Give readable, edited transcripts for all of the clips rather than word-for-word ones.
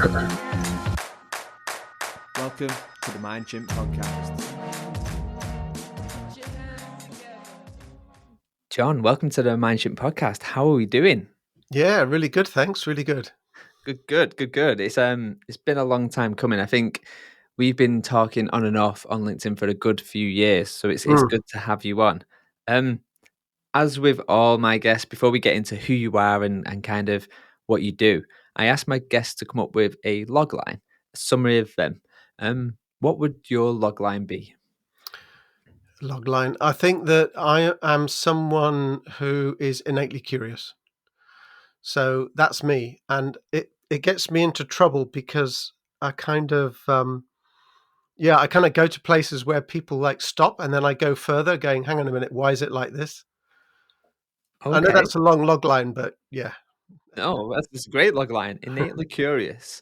Welcome to the Mind Chimp podcast. John, welcome to the Mind Chimp podcast. How are we doing? Yeah, really good. Thanks. Really good. Good. It's been a long time coming. I think we've been talking on and off on LinkedIn for a good few years, so it's good to have you on. As with all my guests, before we get into who you are and kind of what you do, I ask my guests to come up with a log line, a summary of them. What would your log line be? Logline. I think that I am someone who is innately curious. So that's me. And it gets me into trouble because I kind of, I kind of go to places where people like stop and then I go further going, hang on a minute, why is it like this? I know Okay. that's a long log line, but yeah. No, that's a great log line. Innately curious.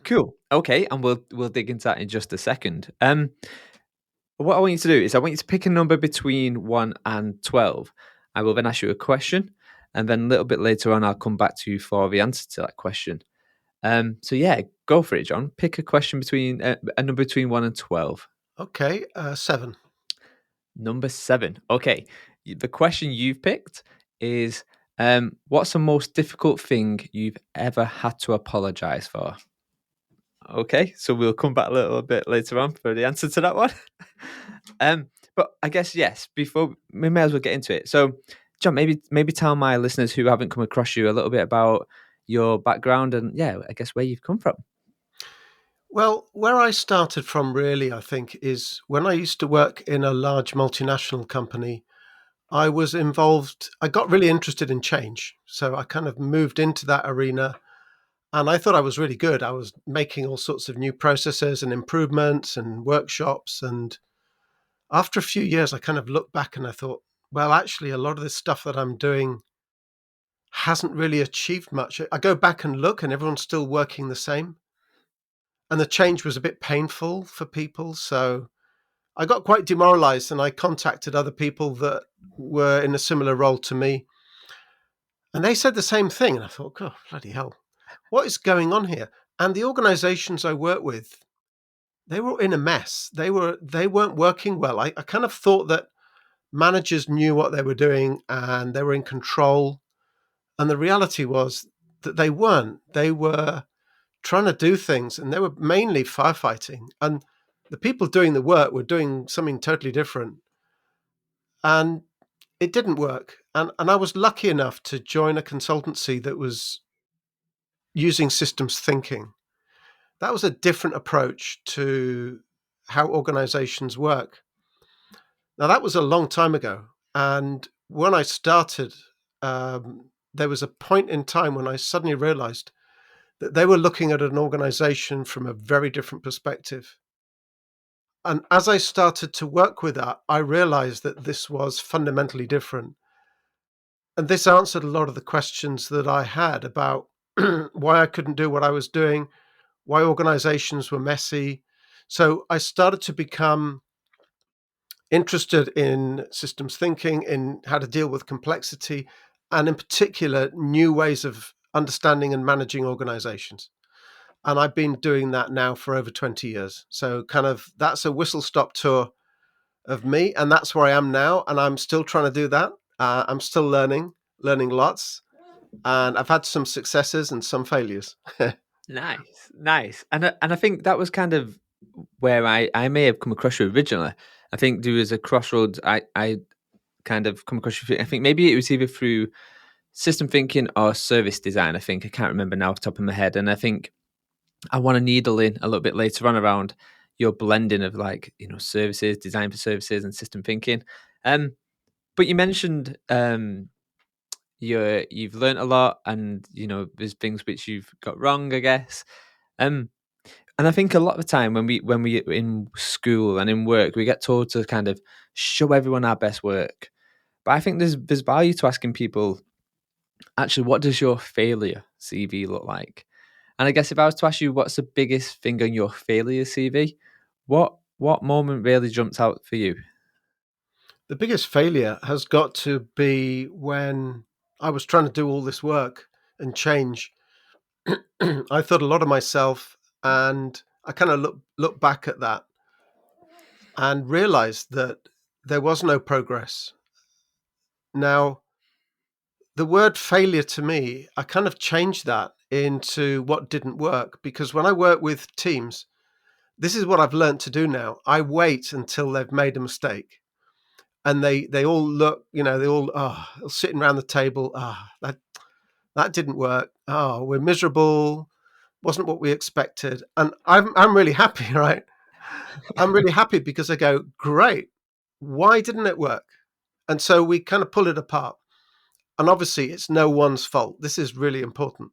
Cool. Okay, and we'll dig into that in just a second. What I want you to do is I want you to pick a number between 1 and 12. I will then ask you a question, and then a little bit later on, I'll come back to you for the answer to that question. So yeah, go for it, John. Pick a question between a number between 1 and 12. Okay. 7. Number 7. Okay, the question you've picked is what's the most difficult thing you've ever had to apologize for? Okay, so we'll come back a little bit later on for the answer to that one. But I guess yes. Before we may as well get into it. So, John, maybe tell my listeners who haven't come across you a little bit about your background and I guess where you've come from. Well, where I started from really, I think, is when I used to work in a large multinational company. I was involved, I got really interested in change. So I kind of moved into that arena and I thought I was really good. I was making all sorts of new processes and improvements and workshops. And after a few years, I kind of looked back and I thought, well, actually, a lot of this stuff that I'm doing hasn't really achieved much. I go back and look and everyone's still working the same. And the change was a bit painful for people. So I got quite demoralized and I contacted other people that were in a similar role to me. And they said the same thing. And I thought, oh, bloody hell, what is going on here? And the organizations I work with, they were in a mess. They weren't working well. I kind of thought that managers knew what they were doing and they were in control. And the reality was that they weren't. They were trying to do things and they were mainly firefighting. And the people doing the work were doing something totally different. And it didn't work. And I was lucky enough to join a consultancy that was using systems thinking. That was a different approach to how organizations work. Now, that was a long time ago. And when I started, there was a point in time when I suddenly realized that they were looking at an organization from a very different perspective. And as I started to work with that, I realized that this was fundamentally different. And this answered a lot of the questions that I had about why I couldn't do what I was doing, why organizations were messy. So I started to become interested in systems thinking, in how to deal with complexity, and in particular, new ways of understanding and managing organizations. And I've been doing that now for over 20 years. So kind of that's a whistle stop tour of me. And that's where I am now. And I'm still trying to do that. I'm still learning lots. And I've had some successes and some failures. Nice. And I think that was kind of where I may have come across you originally. I think there was a crossroads. I kind of come across you. I think maybe it was either through system thinking or service design. I think I can't remember now off the top of my head. And I think I want to needle in a little bit later on around your blending of services, design for services, and system thinking. But you mentioned you've learned a lot, and there's things which you've got wrong, I guess. And I think a lot of the time when we in school and in work, we get told to kind of show everyone our best work. But I think there's value to asking people, actually, what does your failure CV look like? And I guess if I was to ask you what's the biggest thing on your failure CV, what moment really jumps out for you? The biggest failure has got to be when I was trying to do all this work and change. I thought a lot of myself, and I kind of look back at that and realized that there was no progress. Now, the word failure to me, I kind of changed that into what didn't work, because when I work with teams, this is what I've learned to do now. I wait until they've made a mistake, and they all look, they all sitting around the table. That didn't work. Oh, we're miserable. Wasn't what we expected. And I'm really happy, right? I'm really happy because I go, great. Why didn't it work? And so we kind of pull it apart. And obviously, it's no one's fault. This is really important.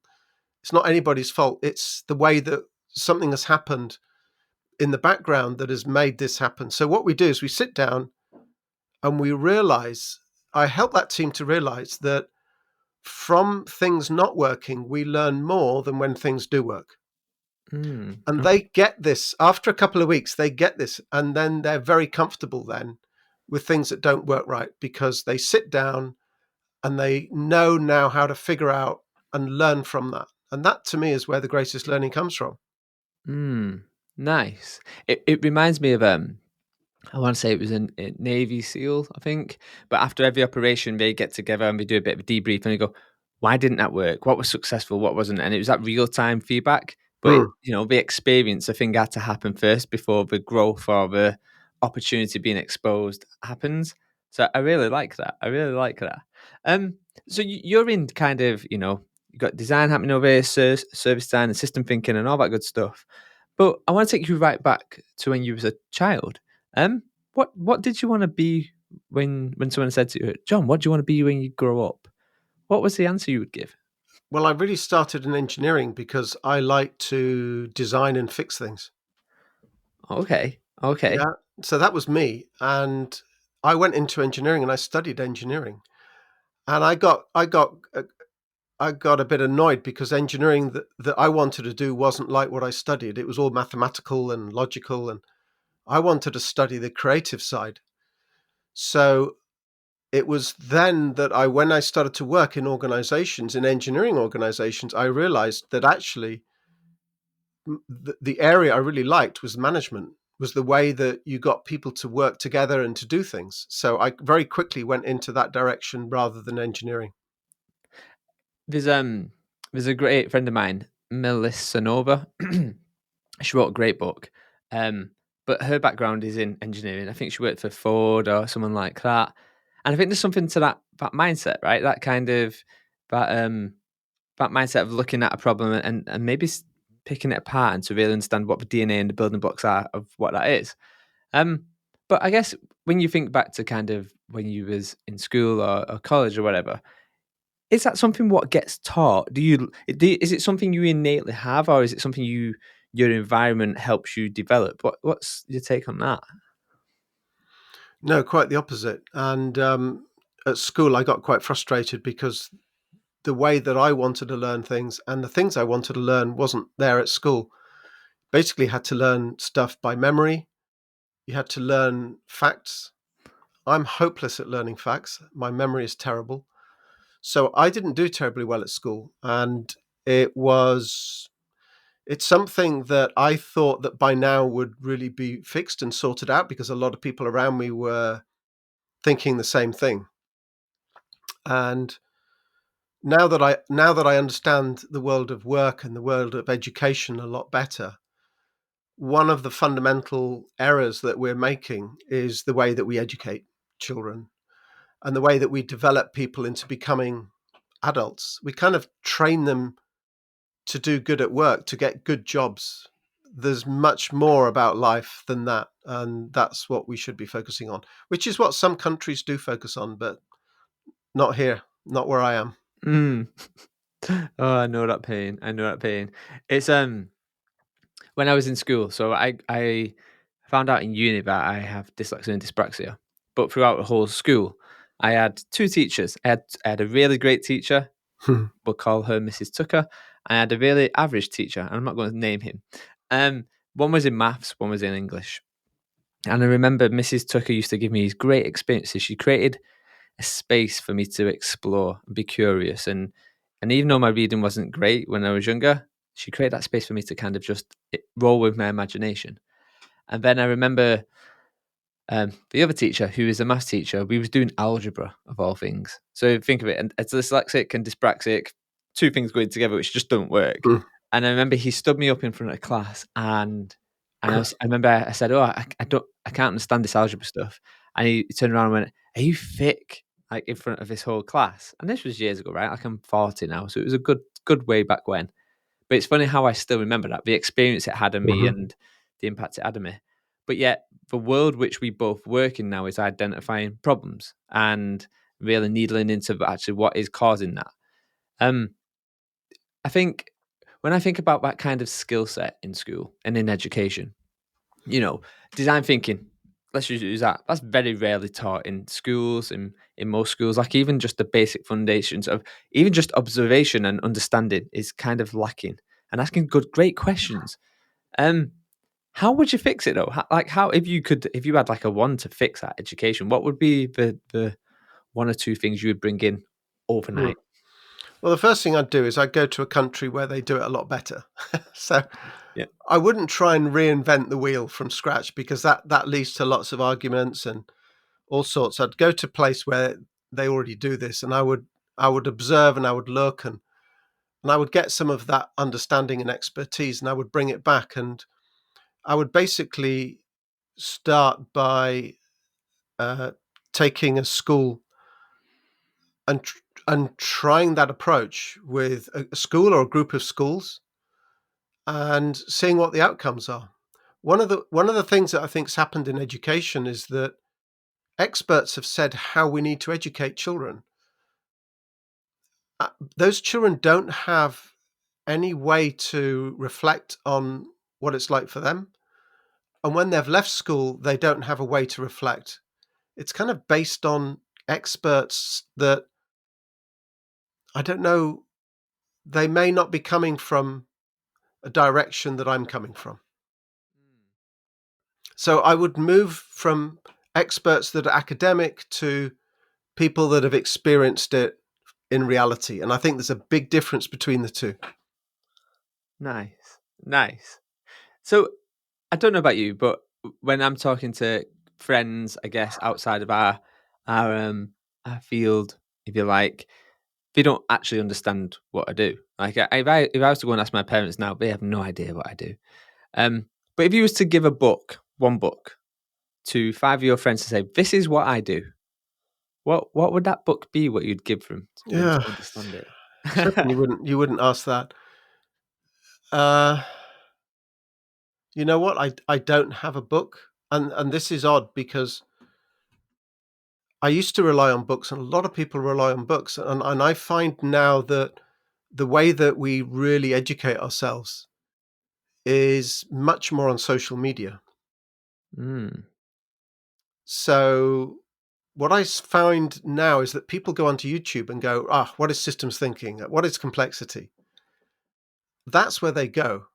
It's not anybody's fault. It's the way that something has happened in the background that has made this happen. So what we do is we sit down and we realize, I help that team to realize that from things not working, we learn more than when things do work. And they get this after a couple of weeks, they get this. And then they're very comfortable then with things that don't work right, because they sit down and they know now how to figure out and learn from that. And that to me is where the greatest learning comes from. Nice. It reminds me of I want to say it was a Navy SEAL, I think. But after every operation, they get together and we do a bit of a debrief and they go, why didn't that work? What was successful? What wasn't? And it was that real time feedback. But, the experience, I think, had to happen first before the growth or the opportunity being exposed happens. So I really like that. I really like that. So you're in kind of, you got design happening over here, service design and system thinking and all that good stuff. But I want to take you right back to when you was a child. What did you want to be when someone said to you, John, what do you want to be when you grow up? What was the answer you would give? Well, I really started in engineering because I like to design and fix things. Okay. Yeah. So that was me. And I went into engineering and I studied engineering. And I got a bit annoyed because engineering that I wanted to do wasn't like what I studied. It was all mathematical and logical, and I wanted to study the creative side. So it was then that when I started to work in organizations, in engineering organizations, I realized that actually the area I really liked was management, was the way that you got people to work together and to do things. So I very quickly went into that direction rather than engineering. There's a great friend of mine, Melissa Nova. She wrote a great book. But her background is in engineering. I think she worked for Ford or someone like that. And I think there's something to that mindset, right? That kind of that that mindset of looking at a problem and maybe picking it apart and to really understand what the DNA and the building blocks are of what that is. But I guess when you think back to kind of when you was in school or college or whatever, is that something what gets taught? Is it something you innately have, or is it something your environment helps you develop? What's your take on that? No, quite the opposite. And at school, I got quite frustrated because the way that I wanted to learn things and the things I wanted to learn wasn't there at school. Basically, had to learn stuff by memory. You had to learn facts. I'm hopeless at learning facts. My memory is terrible. So I didn't do terribly well at school. And it's something that I thought that by now would really be fixed and sorted out, because a lot of people around me were thinking the same thing. And now that I understand the world of work and the world of education a lot better, one of the fundamental errors that we're making is the way that we educate children and the way that we develop people into becoming adults. We kind of train them to do good at work, to get good jobs. There's much more about life than that. And that's what we should be focusing on, which is what some countries do focus on, but not here, not where I am. Mm. Oh, I know that pain. I know that pain. It's when I was in school, so I found out in uni that I have dyslexia and dyspraxia. But throughout the whole school, I had two teachers. I had a really great teacher. We'll call her Mrs. Tucker. I had a really average teacher, and I'm not going to name him. One was in maths, one was in English. And I remember Mrs. Tucker used to give me these great experiences. She created a space for me to explore and be curious. And And even though my reading wasn't great when I was younger, she created that space for me to kind of just roll with my imagination. And then I remember the other teacher, who is a maths teacher, we was doing algebra of all things. So think of it, and it's dyslexic and dyspraxic, two things going together which just don't work. Mm. And I remember he stood me up in front of class, and I remember I said, "Oh, I can't understand this algebra stuff." And he turned around and went, "Are you thick?" Like in front of this whole class. And this was years ago, right? Like I'm 40 now, so it was a good way back when. But it's funny how I still remember that, the experience it had on me and the impact it had on me. But yet, the world which we both work in now is identifying problems and really needling into actually what is causing that. I think when I think about that kind of skill set in school and in education, design thinking, let's just use that. That's very rarely taught in schools, in most schools. Like even just the basic foundations of even just observation and understanding is kind of lacking. And asking great questions. How would you fix it though? How if you had like a one to fix that education, what would be the one or two things you would bring in overnight? Well, the first thing I'd do is I'd go to a country where they do it a lot better. So Yeah. I wouldn't try and reinvent the wheel from scratch, because that leads to lots of arguments and all sorts. I'd go to a place where they already do this, and I would observe, and I would look, and I would get some of that understanding and expertise, and I would bring it back, and I would basically start by taking a school and trying that approach with a school or a group of schools and seeing what the outcomes are. One of the things that I think's happened in education is that experts have said how we need to educate children. Those children don't have any way to reflect on what it's like for them. And when they've left school, they don't have a way to reflect. It's kind of based on experts that, I don't know, they may not be coming from a direction that I'm coming from. So I would move from experts that are academic to people that have experienced it in reality. And I think there's a big difference between the two. Nice. So I don't know about you, but when I'm talking to friends, I guess outside of our field, if you like, they don't actually understand what I do. Like if I was to go and ask my parents now, they have no idea what I do. But if you was to give one book, to 5 of your friends to say, "This is what I do," what would that book be? What you'd give them for them to Yeah, understand it? shame you wouldn't ask that. You know what? I don't have a book, and this is odd because I used to rely on books, and a lot of people rely on books, and I find now that the way that we really educate ourselves is much more on social media. Mm. So what I find now is that people go onto YouTube and go, what is systems thinking? What is complexity? That's where they go.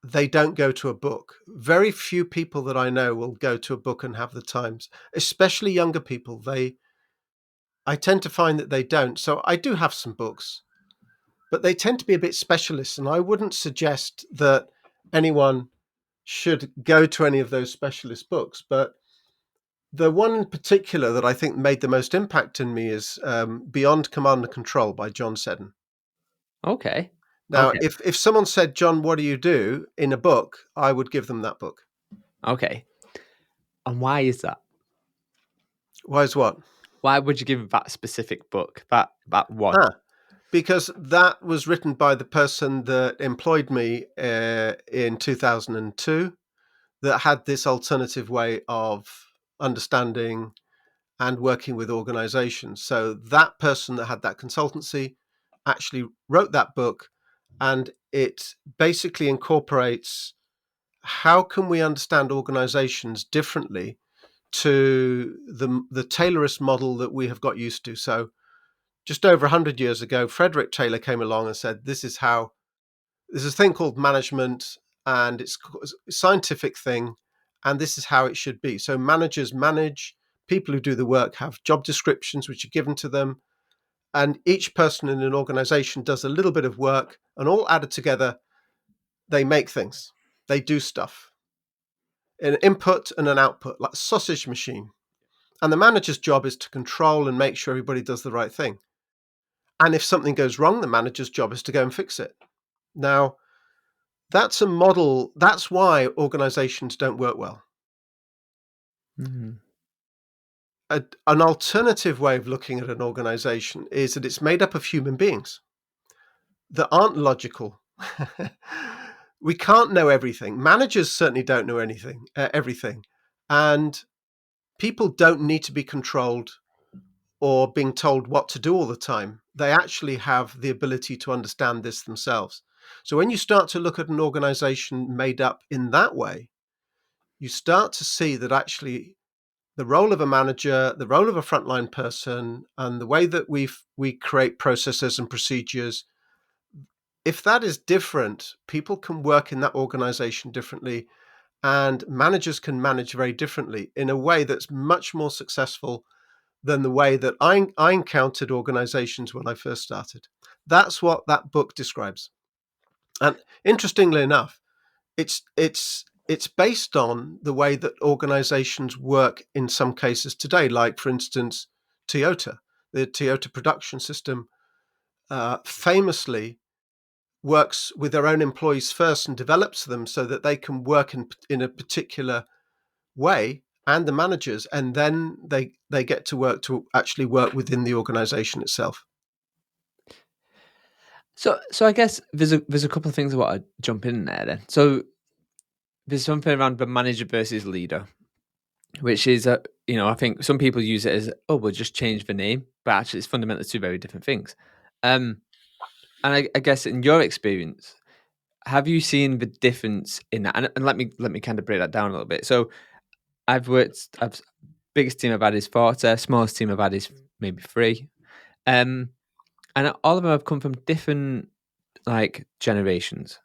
They don't go to a book. Very few people that I know will go to a book and have the times, especially younger people. I tend to find that they don't. So I do have some books, but they tend to be a bit specialist. And I wouldn't suggest that anyone should go to any of those specialist books. But the one in particular that I think made the most impact in me is Beyond Command and Control by John Seddon. Okay. Now, Okay. if someone said, "John, what do you do?" in a book, I would give them that book. Okay. And why is that? Why is what? Why would you give that specific book? That one? Because that was written by the person that employed me in 2002, that had this alternative way of understanding and working with organizations. So that person that had that consultancy actually wrote that book, and it basically incorporates how can we understand organizations differently to the Taylorist model that we have got used to. So just over 100 years ago, Frederick Taylor came along and said, there's a thing called management, and it's a scientific thing, and this is how it should be. So managers manage, people who do the work have job descriptions which are given to them, and each person in an organization does a little bit of work, and all added together, they make things. They do stuff. An input and an output, like a sausage machine. And the manager's job is to control and make sure everybody does the right thing. And if something goes wrong, the manager's job is to go and fix it. Now, that's a model. That's why organizations don't work well. Mm-hmm. An alternative way of looking at an organization is that it's made up of human beings that aren't logical. We can't know everything. Managers certainly don't know everything. And people don't need to be controlled or being told what to do all the time. They actually have the ability to understand this themselves. So when you start to look at an organization made up in that way, you start to see that actually the role of a manager, the role of a frontline person, and the way that we create processes and procedures, if that is different, people can work in that organization differently, and managers can manage very differently in a way that's much more successful than the way that I encountered organizations when I first started. That's what that book describes. And interestingly enough, it's based on the way that organizations work in some cases today, like, for instance, Toyota. The Toyota production system famously works with their own employees first and develops them so that they can work in a particular way, and the managers, and then they get to actually work within the organization itself. So I guess there's a couple of things I want to jump in there then. So there's something around the manager versus leader, which is I think some people use it as, oh, we'll just change the name, but actually it's fundamentally two very different things. And I guess in your experience, have you seen the difference in that? And let me kind of break that down a little bit. So I've biggest team I've had is 40, smallest team I've had is maybe 3. And all of them have come from different generations.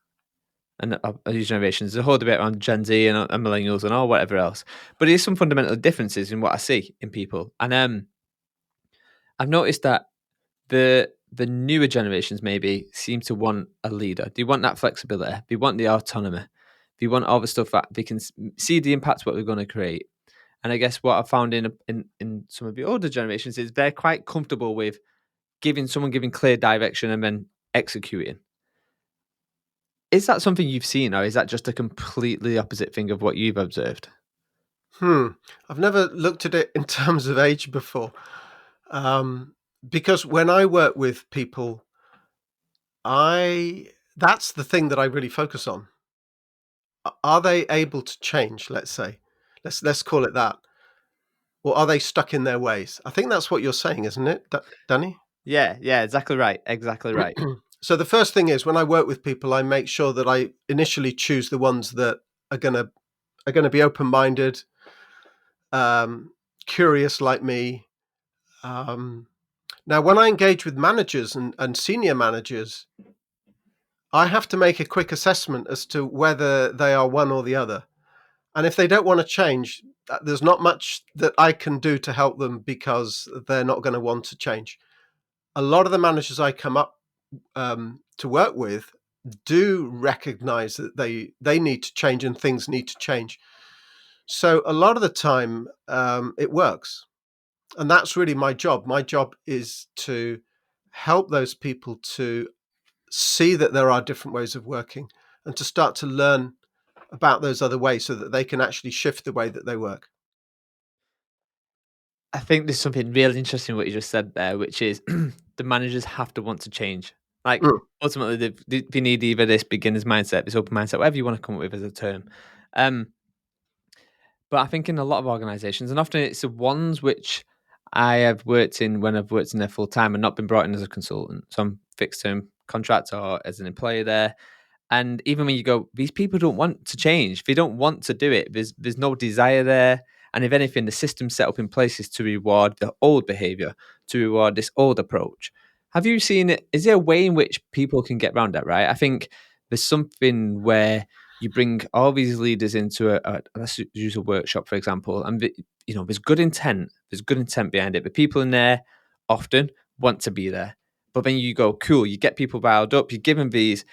And I use generations. There's a whole debate around Gen Z and millennials and all whatever else. But there's some fundamental differences in what I see in people. And I've noticed that the newer generations maybe seem to want a leader. They want that flexibility. They want the autonomy. They want all the stuff that they can see the impact what we're going to create. And I guess what I found in some of the older generations is they're quite comfortable with giving clear direction and then executing. Is that something you've seen, or is that just a completely opposite thing of what you've observed? I've never looked at it in terms of age before. Because when I work with people, that's the thing that I really focus on. Are they able to change, let's say? Let's call it that. Or are they stuck in their ways? I think that's what you're saying, isn't it, Danny? Yeah, exactly right. Exactly right. So the first thing is, when I work with people, I make sure that I initially choose the ones that are going to be open-minded, curious like me. Now, when I engage with managers and senior managers, I have to make a quick assessment as to whether they are one or the other. And if they don't want to change, there's not much that I can do to help them, because they're not going to want to change. A lot of the managers I come up to work with do recognize that they need to change and things need to change. So a lot of the time it works. And that's really my job. My job is to help those people to see that there are different ways of working and to start to learn about those other ways so that they can actually shift the way that they work. I think there's something really interesting what you just said there, which is the managers have to want to change. Ultimately, they need either this beginner's mindset, this open mindset, whatever you want to come up with as a term. But I think in a lot of organizations, and often it's the ones which I have worked in when I've worked in there full time and not been brought in as a consultant. So I'm fixed term contract or as an employee there. And even when you go, these people don't want to change. They don't want to do it. There's no desire there. And if anything, the system's set up in places to reward the old behavior, to reward this old approach. Have you seen it? Is there a way in which people can get around that, right? I think there's something where you bring all these leaders into let's use a workshop, for example, and there's good intent. There's good intent behind it. But people in there often want to be there. But then you go, cool, you get people riled up, you give them these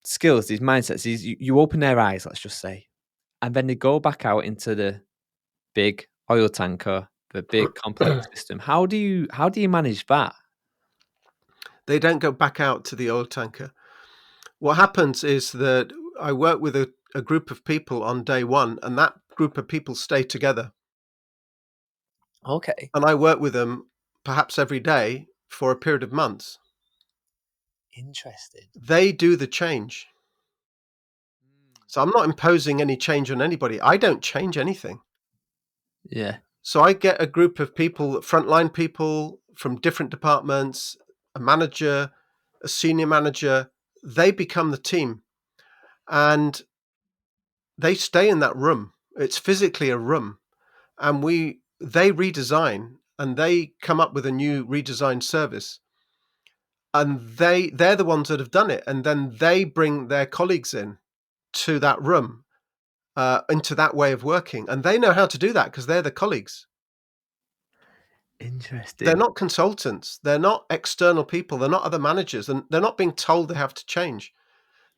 skills, these mindsets, you open their eyes, let's just say, and then they go back out into the big oil tanker, the big complex system. How do you manage that? They don't go back out to the oil tanker. What happens is that I work with a group of people on day one, and that group of people stay together. Okay. And I work with them perhaps every day for a period of months. Interesting. They do the change. So I'm not imposing any change on anybody. I don't change anything. Yeah. So I get a group of people, frontline people from different departments, a manager, a senior manager. They become the team, and they stay in that room. It's physically a room, and they redesign, and they come up with a new redesigned service, and they're the ones that have done it, and then they bring their colleagues in to that room, into that way of working, and they know how to do that because they're the colleagues. Interesting. They're not consultants. They're not external people. They're not other managers, and they're not being told they have to change.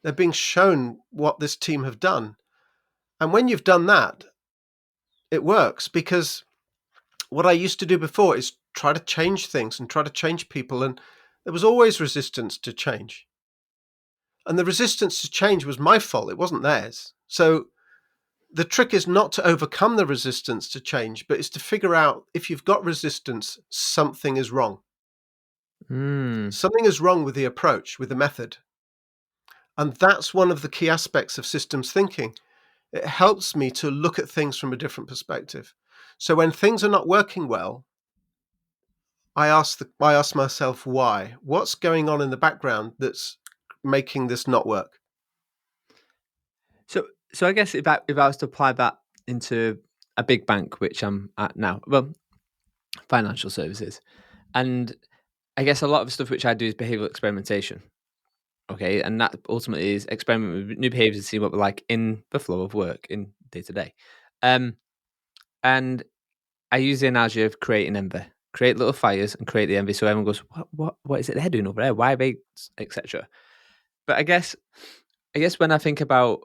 They're being shown what this team have done. And when you've done that, it works, because what I used to do before is try to change things and try to change people, and there was always resistance to change. And the resistance to change was my fault. It wasn't theirs. So the trick is not to overcome the resistance to change, but is to figure out, if you've got resistance, something is wrong. Something is wrong with the approach, with the method. And that's one of the key aspects of systems thinking. It helps me to look at things from a different perspective. So when things are not working well, I ask myself why. What's going on in the background that's making this not work? So I guess if I was to apply that into a big bank, which I'm at now, well, financial services, and I guess a lot of the stuff which I do is behavioral experimentation. Okay, and that ultimately is experiment with new behaviors and see what we're like in the flow of work in day to day. And I use the analogy of creating envy, create little fires and create the envy, so everyone goes, what is it they're doing over there? Why are they, etc. But I guess when I think about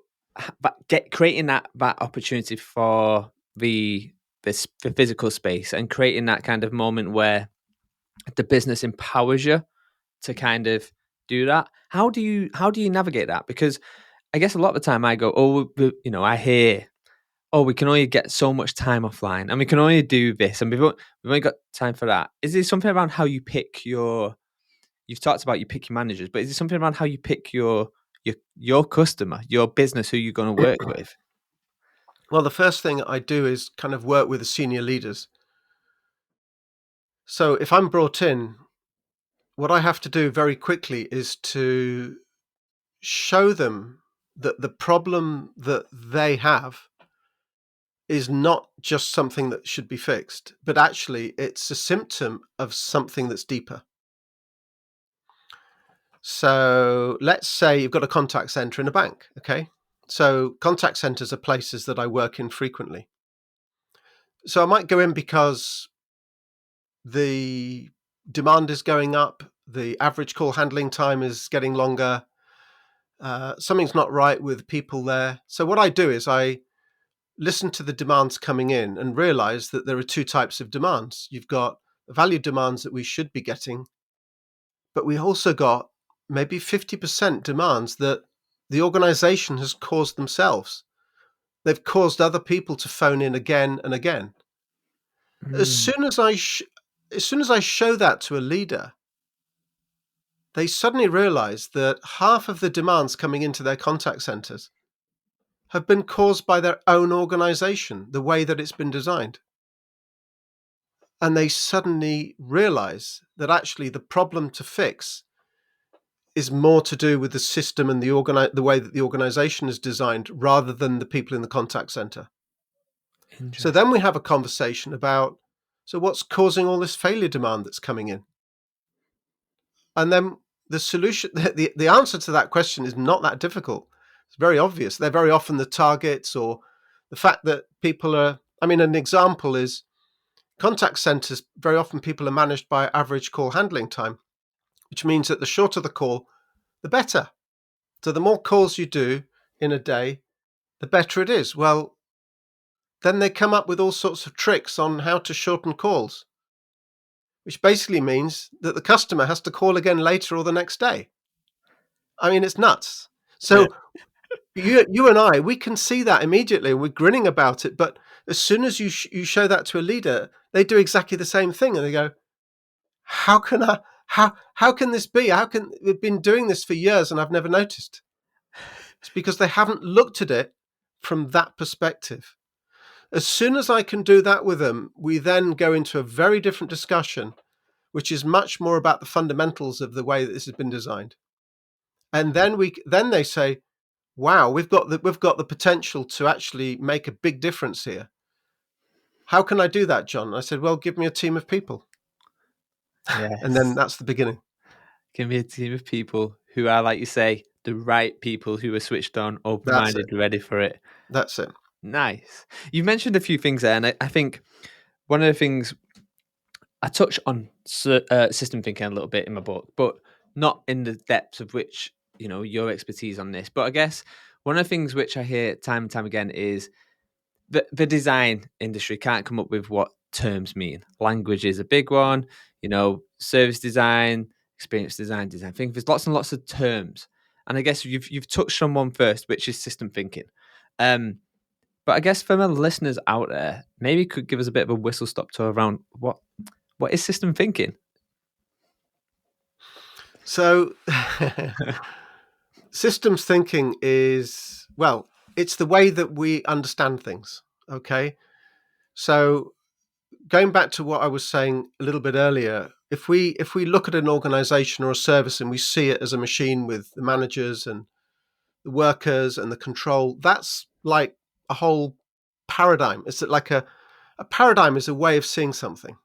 creating that opportunity for the physical space and creating that kind of moment where the business empowers you to kind of do that. How do you navigate that? Because I guess a lot of the time I go, I hear, we can only get so much time offline, and we can only do this, and we've only got time for that. Is there something around how you pick You've talked about you pick your managers, but is there something around how you pick your customer, your business, who you're going to work with? Well, the first thing I do is kind of work with the senior leaders. So if I'm brought in, what I have to do very quickly is to show them that the problem that they have is not just something that should be fixed, but actually it's a symptom of something that's deeper. So let's say you've got a contact center in a bank, okay? So contact centers are places that I work in frequently. So I might go in because the demand is going up, the average call handling time is getting longer, something's not right with people there. So what I do is I listen to the demands coming in and realize that there are two types of demands. You've got the value demands that we should be getting, but we also got maybe 50% demands that the organization has caused themselves. They've caused other people to phone in again and again. As soon as I show that to a leader, they suddenly realize that half of the demands coming into their contact centers have been caused by their own organization, the way that it's been designed. And they suddenly realize that actually the problem to fix is more to do with the system and the way that the organization is designed, rather than the people in the contact center. So then we have a conversation about, so what's causing all this failure demand that's coming in? And then the solution, the answer to that question is not that difficult. It's very obvious. They're very often the targets, or the fact that people are, an example is, Contact centers, very often people are managed by average call handling time, which means that the shorter the call, the better. So the more calls you do in a day, the better it is. Well, then they come up with all sorts of tricks on how to shorten calls, which basically means that the customer has to call again later or the next day. I mean, it's nuts. So you and I, we can see that immediately. We're grinning about it. But as soon as you show that to a leader, they do exactly the same thing. And they go, how can how can this be? How can we've been doing this for years and I've never noticed? It's because they haven't looked at it from that perspective. As soon as I can do that with them, we then go into a very different discussion, which is much more about the fundamentals of the way that this has been designed. And then they say, wow, we've got the potential to actually make a big difference here. How can I do that, John? I said, well, give me a team of people. Yes. And then that's the beginning. Give me a team of people who are, like you say, the right people who are switched on, open-minded, ready for it. That's it. Nice. You mentioned a few things there, and I think one of the things I touch on system thinking a little bit in my book, but not in the depths of which, your expertise on this. But I guess one of the things which I hear time and time again is the design industry can't come up with what terms mean. Language is a big one, service design, experience design, design thinking. There's lots and lots of terms. And I guess you've touched on one first, which is system thinking. But I guess for my listeners out there, maybe you could give us a bit of a whistle stop tour around what is system thinking? So systems thinking is, well, it's the way that we understand things. Okay. So going back to what I was saying a little bit earlier, if we look at an organization or a service and we see it as a machine with the managers and the workers and the control, that's like a whole paradigm. It's like a paradigm is a way of seeing something.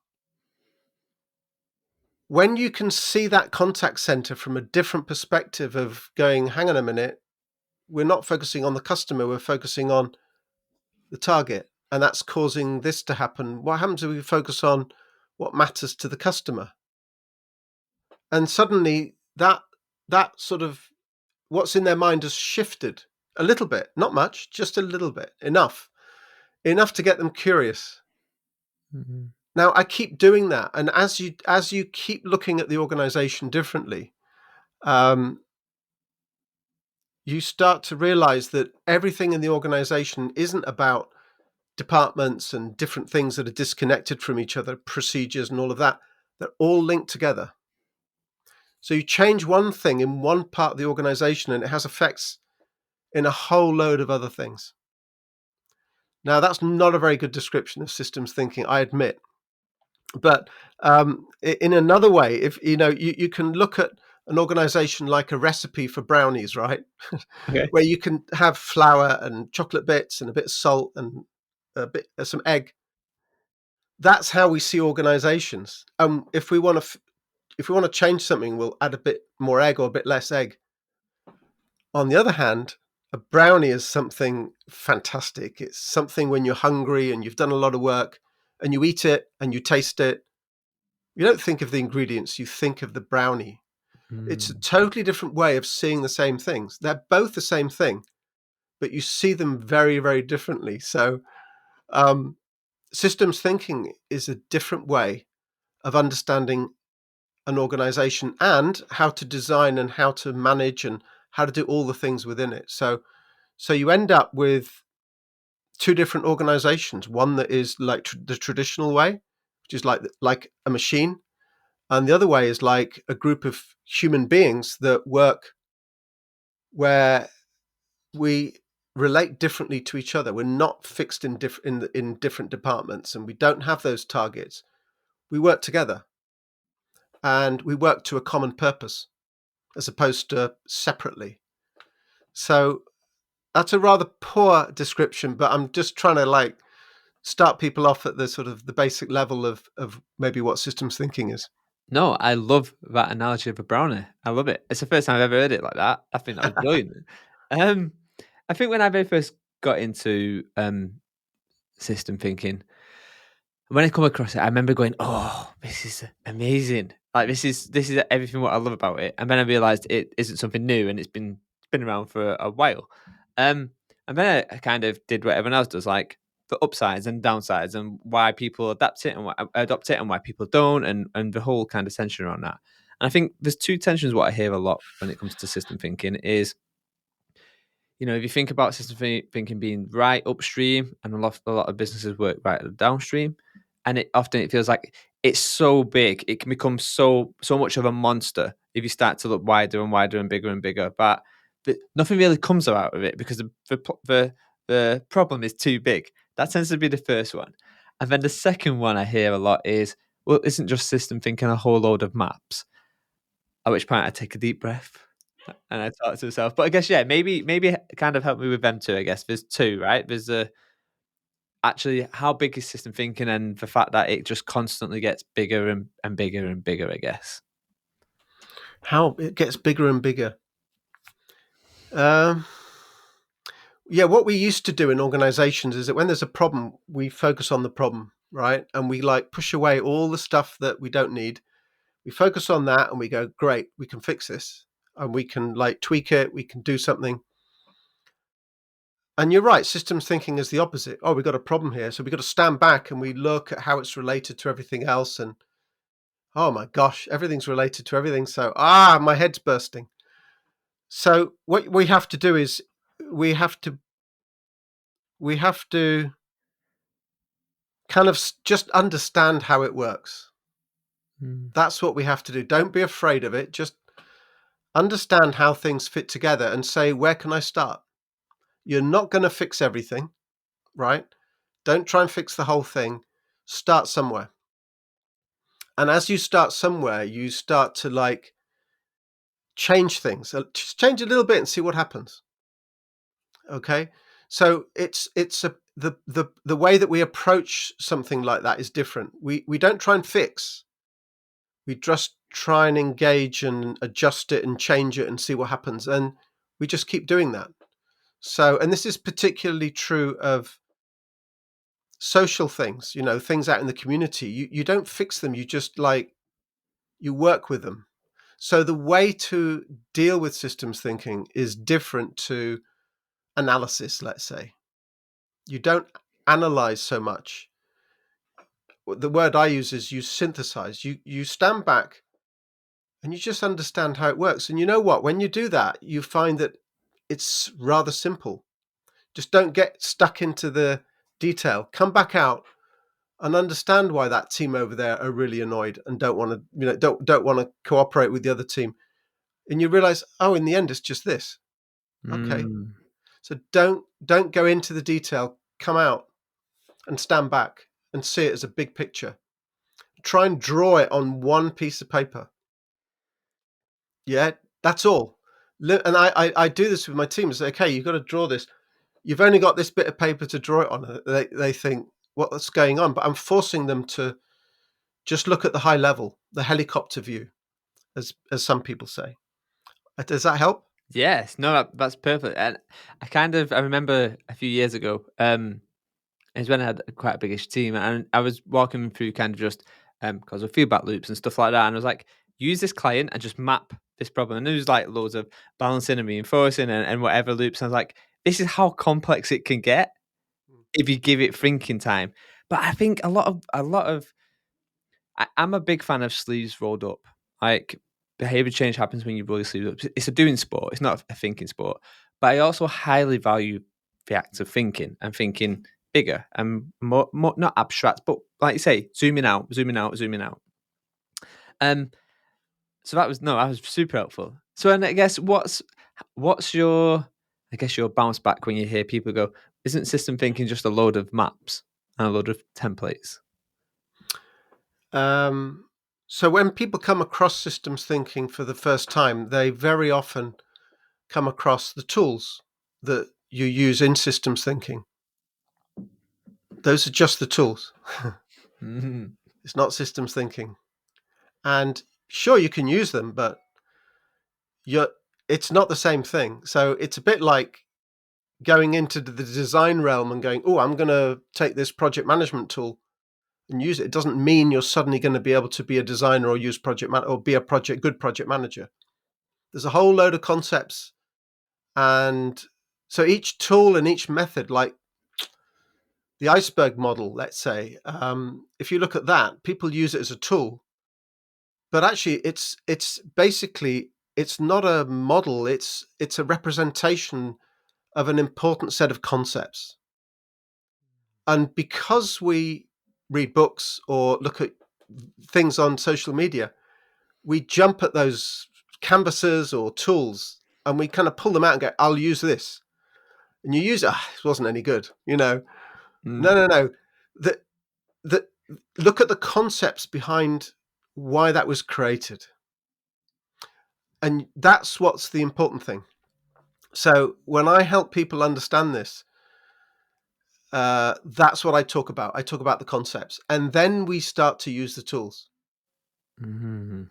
When you can see that contact center from a different perspective of going, hang on a minute, we're not focusing on the customer, we're focusing on the target, and that's causing this to happen. What happens if we focus on what matters to the customer? And suddenly that sort of what's in their mind has shifted a little bit, not much, just a little bit, enough to get them curious. Mm-hmm. Now I keep doing that, and as you keep looking at the organization differently, you start to realize that everything in the organization isn't about departments and different things that are disconnected from each other, procedures and all of that. They're all linked together. So you change one thing in one part of the organization and it has effects in a whole load of other things. Now, that's not a very good description of systems thinking, I admit. But in another way, if you can look at an organization like a recipe for brownies, right? Okay. Where you can have flour and chocolate bits and a bit of salt and some egg. That's how we see organizations. If we want to change something, we'll add a bit more egg or a bit less egg. On the other hand, a brownie is something fantastic. It's something when you're hungry and you've done a lot of work and you eat it and you taste it. You don't think of the ingredients, you think of the brownie. It's a totally different way of seeing the same things. They're both the same thing, but you see them very, very differently. So systems thinking is a different way of understanding an organization and how to design and how to manage and how to do all the things within it. So you end up with two different organizations, one that is like the traditional way, which is like a machine, and the other way is like a group of human beings that work where we relate differently to each other. We're not fixed in different departments, and we don't have those targets. We work together, and we work to a common purpose, as opposed to separately. So that's a rather poor description, but I'm just trying to start people off at the sort of the basic level of maybe what systems thinking is. No, I love that analogy of a brownie. I love it. It's the first time I've ever heard it like that. I think that was brilliant. I think when I very first got into system thinking, when I come across it, I remember going, "Oh, this is amazing! Like this is everything what I love about it." And then I realised it isn't something new, and it's been around for a while. And then I kind of did what everyone else does, like the upsides and downsides, and why people adapt it and why, adopt it, and why people don't, and the whole kind of tension around that. And I think there's two tensions. What I hear a lot when it comes to system thinking is, if you think about system thinking being right upstream, and a lot of businesses work right downstream, and it feels like it's so big, it can become so much of a monster if you start to look wider and wider and bigger. But nothing really comes out of it because the problem is too big. That tends to be the first one, and then the second one I hear a lot is, well, isn't just system thinking a whole load of maps? At which point I take a deep breath and I thought to myself, but I guess, yeah, maybe kind of help me with them too. I guess there's two, right? There's actually how big is system thinking, and the fact that it just constantly gets bigger and bigger and bigger, I guess. How it gets bigger and bigger. Yeah, what we used to do in organizations is that when there's a problem, we focus on the problem, right? And we like push away all the stuff that we don't need. We focus on that and we go, great, we can fix this. And we can like tweak it, we can do something. And you're right, systems thinking is the opposite. Oh, we've got a problem here. So we've got to stand back and we look at how it's related to everything else. And oh my gosh, everything's related to everything. So, my head's bursting. So what we have to do is we have to kind of just understand how it works. That's what we have to do. Don't be afraid of it. Just understand how things fit together and say, where can I start? You're not going to fix everything, right? Don't try and fix the whole thing. Start somewhere. And as you start somewhere, you start to like change things. Just change a little bit and see what happens. Okay? So the way that we approach something like that is different. We don't try and fix. We just try and engage and adjust it and change it and see what happens. And we just keep doing that. So, and this is particularly true of social things, things out in the community. You don't fix them. You just you work with them. So the way to deal with systems thinking is different to analysis, let's say. You don't analyze so much. The word I use is you synthesize. You stand back and you just understand how it works. And you know what? When you do that, you find that it's rather simple. Just don't get stuck into the detail. Come back out and understand why that team over there are really annoyed and don't want to, don't want to cooperate with the other team. And you realize, oh, in the end, it's just this. Okay. So don't go into the detail. Come out and stand back and see it as a big picture. Try and draw it on one piece of paper. Yeah, that's all. And I do this with my team. I say, okay, you've got to draw this. You've only got this bit of paper to draw it on. They think, what's going on? But I'm forcing them to just look at the high level, the helicopter view, as some people say. Does that help? Yes, no, that's perfect. And I remember a few years ago, is when I had quite a biggish team, and I was walking through kind of just because of feedback loops and stuff like that, and I was like, use this client and just map this problem. And there was like loads of balancing and reinforcing and whatever loops. And I was like, this is how complex it can get if you give it thinking time. But I think a lot of I'm a big fan of sleeves rolled up. Like behavior change happens when you roll your sleeves up. It's a doing sport. It's not a thinking sport. But I also highly value the act of thinking and thinking bigger and more not abstract, but like you say, zooming out. So that was super helpful. So, and I guess what's your bounce back when you hear people go, isn't system thinking just a load of maps and a load of templates? So when people come across systems thinking for the first time, they very often come across the tools that you use in systems thinking. Those are just the tools. It's not systems thinking. And sure, you can use them, but it's not the same thing. So it's a bit like going into the design realm and going, oh, I'm going to take this project management tool and use it, it doesn't mean you're suddenly going to be able to be a designer or use or be a good project manager. There's a whole load of concepts. And so each tool and each method, like the iceberg model, let's say, if you look at that, people use it as a tool, but actually it's basically, it's not a model. It's a representation of an important set of concepts. And because we read books or look at things on social media, we jump at those canvases or tools and we kind of pull them out and go, I'll use this. And you use it, it wasn't any good, No. The look at the concepts behind why that was created. And that's what's the important thing. So when I help people understand this, that's what I talk about. I talk about the concepts, and then we start to use the tools. Mm-hmm.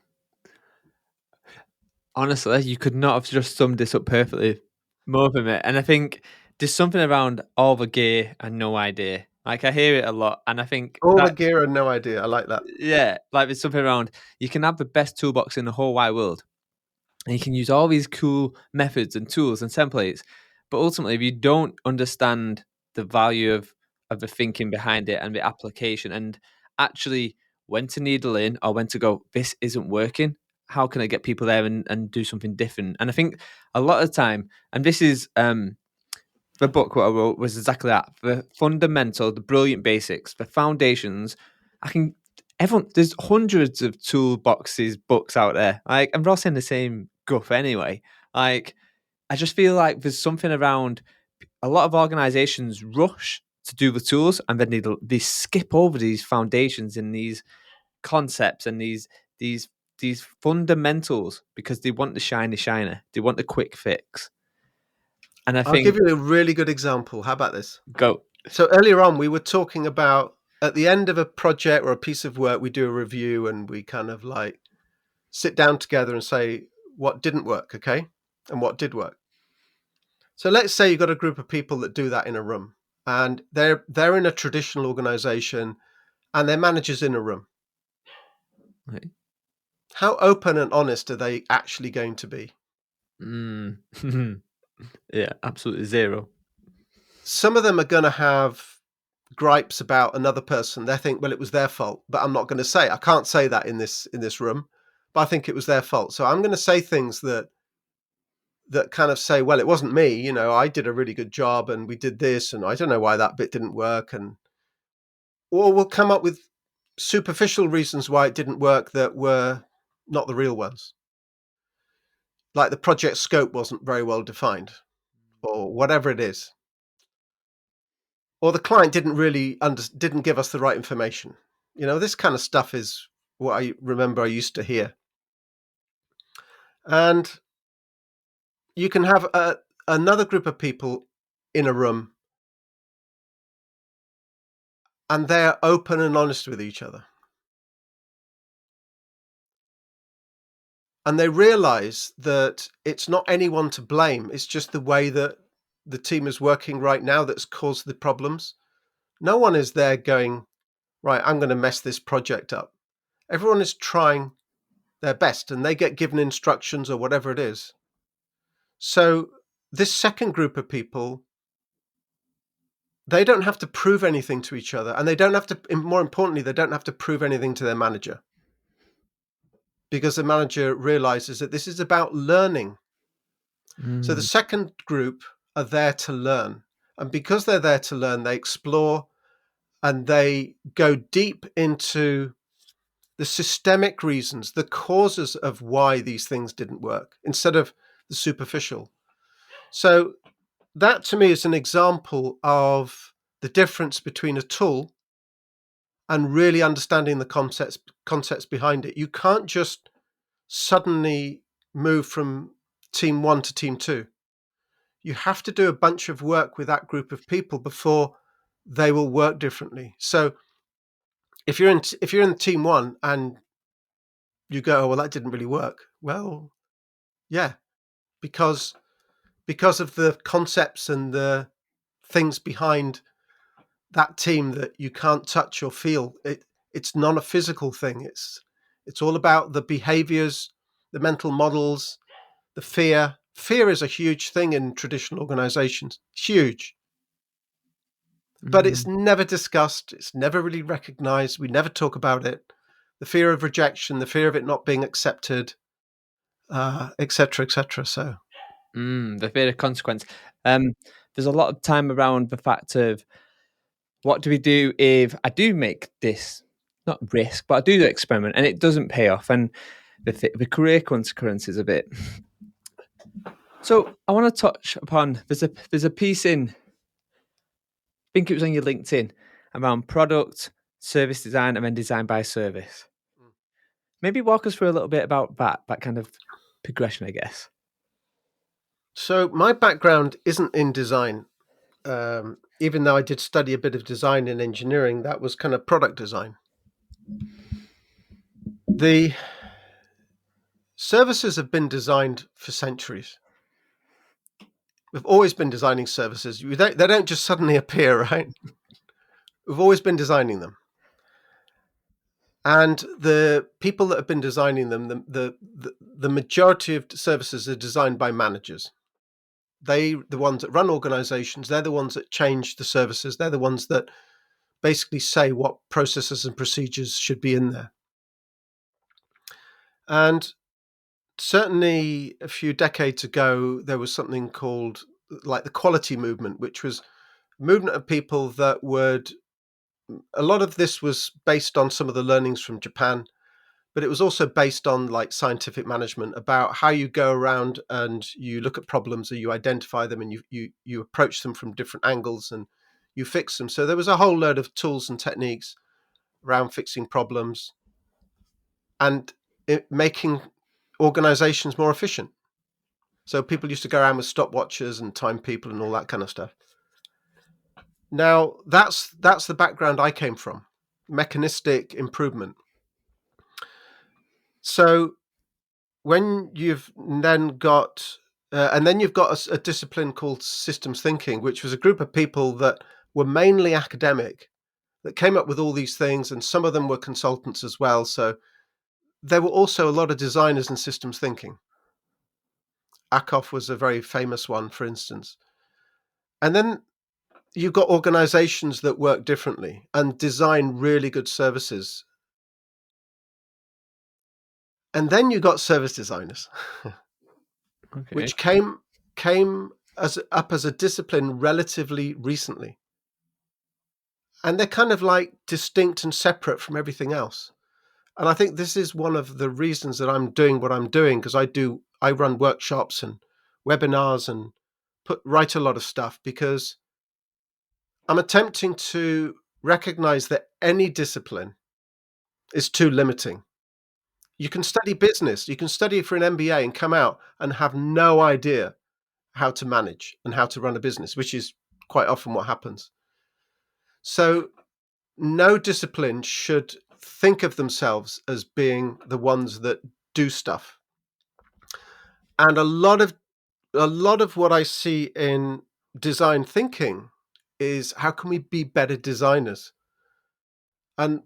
Honestly, you could not have just summed this up perfectly, Mortimer. And I think there's something around all the gear and no idea. Like, I hear it a lot, and I think All the that, gear and no idea. I like that. yeah, like there's something around, you can have the best toolbox in the whole wide world, and you can use all these cool methods and tools and templates, but ultimately, if you don't understand the value of the thinking behind it and the application, and actually when to needle in or when to go, this isn't working, how can I get people there and do something different? And I think a lot of the time, and this is the book what I wrote was exactly that: the fundamental, the brilliant basics, the foundations. There's hundreds of toolboxes books out there. Like, and we're all saying the same guff anyway. Like, I just feel like there's something around, a lot of organizations rush to do the tools, and then they skip over these foundations and these concepts and these fundamentals because they want the shiny shiner. They want the quick fix. And I I'll give think, you a really good example. How about this? go. So earlier on, we were talking about at the end of a project or a piece of work, we do a review and we kind of like sit down together and say what didn't work, okay, and what did work. So let's say you've got a group of people that do that in a room, and they're in a traditional organization, and their manager's in a room. Right. How open and honest are they actually going to be? Yeah, absolutely zero. Some of them are going to have gripes about another person. They think, well, it was their fault, but I'm not going to say. I can't say that in this room, but I think it was their fault. So I'm going to say things that kind of say, well, it wasn't me. I did a really good job, and we did this, and I don't know why that bit didn't work, or we'll come up with superficial reasons why it didn't work that were not the real ones. Like the project scope wasn't very well defined, or whatever it is. Or the client didn't give us the right information. This kind of stuff is what I remember I used to hear. And you can have another group of people in a room, and they're open and honest with each other. And they realize that it's not anyone to blame. It's just the way that the team is working right now that's caused the problems. No one is there going, right, I'm going to mess this project up. Everyone is trying their best, and they get given instructions or whatever it is. So this second group of people, they don't have to prove anything to each other, and they don't have to, more importantly, they don't have to prove anything to their manager, because the manager realizes that this is about learning. So the second group are there to learn. And because they're there to learn, they explore and they go deep into the systemic reasons, the causes of why these things didn't work, instead of the superficial. So that to me is an example of the difference between a tool and really understanding the concepts behind it. You can't just suddenly move from team 1 to team 2. You have to do a bunch of work with that group of people before they will work differently. So if you're in team 1 and you go, oh, well, that didn't really work. Well, yeah, because of the concepts and the things behind that team that you can't touch or feel. it's not a physical thing. It's all about the behaviors, the mental models, the fear. Fear is a huge thing in traditional organizations. Huge. But it's never discussed. It's never really recognized. We never talk about it. The fear of rejection, the fear of it not being accepted, et cetera, et cetera. So, the fear of consequence. There's a lot of time around the fact of what do we do if I do make this, not risk, but I do the experiment and it doesn't pay off, and the career consequences of it. So I want to touch upon there's a piece in, I think it was on your LinkedIn, around product, service design, and then design by service. Maybe walk us through a little bit about that kind of progression, I guess. So my background isn't in design. Even though I did study a bit of design in engineering, that was kind of product design. The services have been designed for centuries. We've always been designing services. They don't just suddenly appear, right? We've always been designing them. And the people that have been designing them, the majority of services are designed by managers. The ones that run organizations, they're the ones that change the services. They're the ones that basically say what processes and procedures should be in there. And certainly a few decades ago, there was something called like the quality movement, which was a movement of people that would, a lot of this was based on some of the learnings from Japan, but it was also based on like scientific management, about how you go around and you look at problems and you identify them and you approach them from different angles and you fix them. So there was a whole load of tools and techniques around fixing problems and making organizations more efficient. So people used to go around with stopwatches and time people and all that kind of stuff. Now that's the background I came from, mechanistic improvement. So when you've then got, and then you've got a discipline called systems thinking, which was a group of people that were mainly academic, that came up with all these things, and some of them were consultants as well. So there were also a lot of designers in systems thinking. Akoff was a very famous one, for instance. And then you've got organizations that work differently and design really good services. And then you got service designers, Okay. which came up as a discipline relatively recently. And they're kind of like distinct and separate from everything else. And I think this is one of the reasons that I'm doing what I'm doing, because I run workshops and webinars and write a lot of stuff, because I'm attempting to recognize that any discipline is too limiting. You can study business, you can study for an MBA and come out and have no idea how to manage and how to run a business, which is quite often what happens. So no discipline should think of themselves as being the ones that do stuff. And a lot of what I see in design thinking is, how can we be better designers? And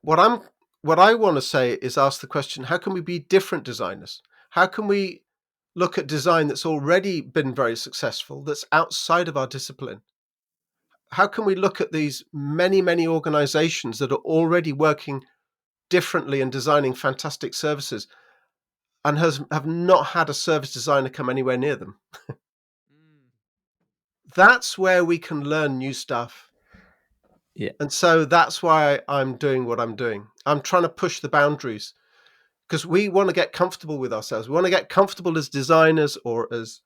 what I want to say is, ask the question, how can we be different designers? How can we look at design that's already been very successful, that's outside of our discipline? How can we look at these many, many organizations that are already working differently and designing fantastic services and have not had a service designer come anywhere near them? That's where we can learn new stuff. Yeah. And so that's why I'm doing what I'm doing. I'm trying to push the boundaries, because we want to get comfortable with ourselves. We want to get comfortable as designers or as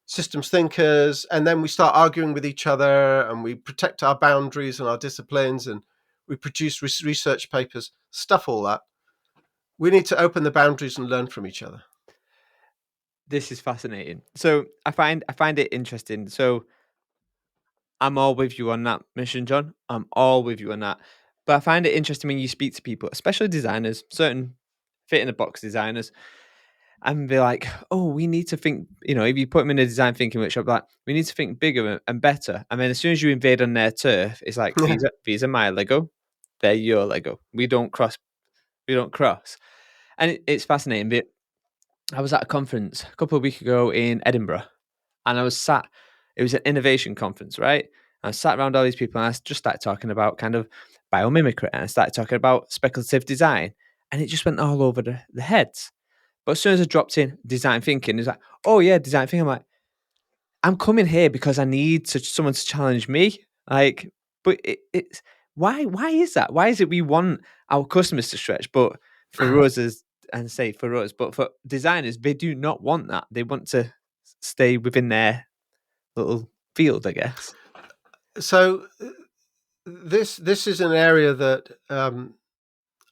systems thinkers, and then we start arguing with each other and we protect our boundaries and our disciplines and we produce research papers, stuff all that. We need to open the boundaries and learn from each other. This is fascinating. So I find it interesting. So I'm all with you on that mission, John. I'm all with you on that. But I find it interesting when you speak to people, especially designers, certain fit in a box designers, and be like, oh, we need to think, if you put them in a design thinking workshop, like, we need to think bigger and better. And then as soon as you invade on their turf, it's like, these are my Lego. they're your Lego. We don't cross. And it's fascinating. But I was at a conference a couple of weeks ago in Edinburgh, and I was sat. It was an innovation conference, right? I sat around all these people, and I just started talking about kind of biomimicry, and I started talking about speculative design, and it just went all over the heads. But as soon as I dropped in design thinking, it's like, oh yeah, design thinking. I'm like, I'm coming here because I need someone to challenge me. Like, but it's why is that? Why is it we want our customers to stretch, but for us as and say for us, but for designers, they do not want that. They want to stay within their little field, I guess. So this is an area that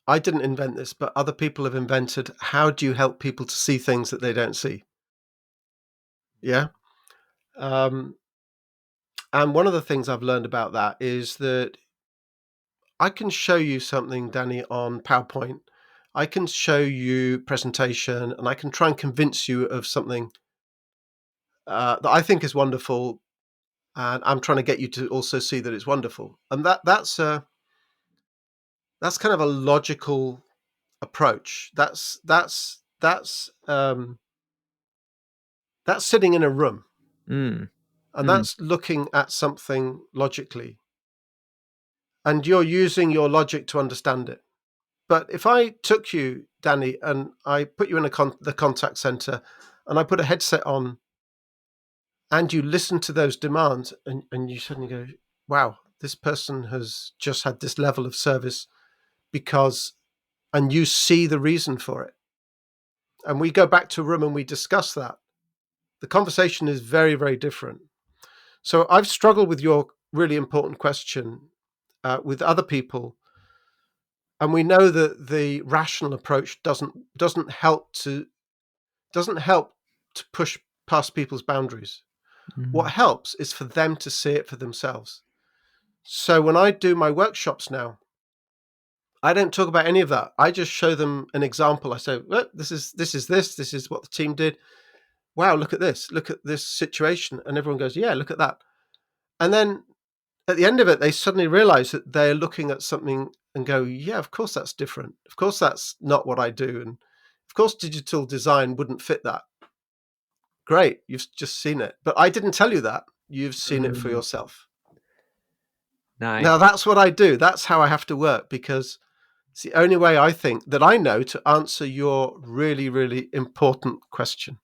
I didn't invent this, but other people have invented. How do you help people to see things that they don't see? Yeah. And one of the things I've learned about that is that I can show you something, Danny, on PowerPoint. I can show you presentation, and I can try and convince you of something that I think is wonderful, and I'm trying to get you to also see that it's wonderful. And that's kind of a logical approach. That's sitting in a room, Mm. and that's looking at something logically, and you're using your logic to understand it. But if I took you, Danny, and I put you in the contact center, and I put a headset on, and you listen to those demands, and you suddenly go, wow, this person has just had this level of service and you see the reason for it. And we go back to a room and we discuss that. The conversation is very, very different. So I've struggled with your really important question with other people. And we know that the rational approach doesn't help to push past people's boundaries. What helps is for them to see it for themselves. So when I do my workshops now, I don't talk about any of that. I just show them an example. I say, well, this is what the team did. Wow, look at this situation. And everyone goes, yeah, look at that. And then at the end of it, they suddenly realize that they're looking at something and go, yeah, of course that's different. Of course that's not what I do. And of course digital design wouldn't fit that. Great, you've just seen it. But I didn't tell you that. You've seen it for yourself. Nice. Now that's what I do. That's how I have to work, because it's the only way I think that I know to answer your really, really important question.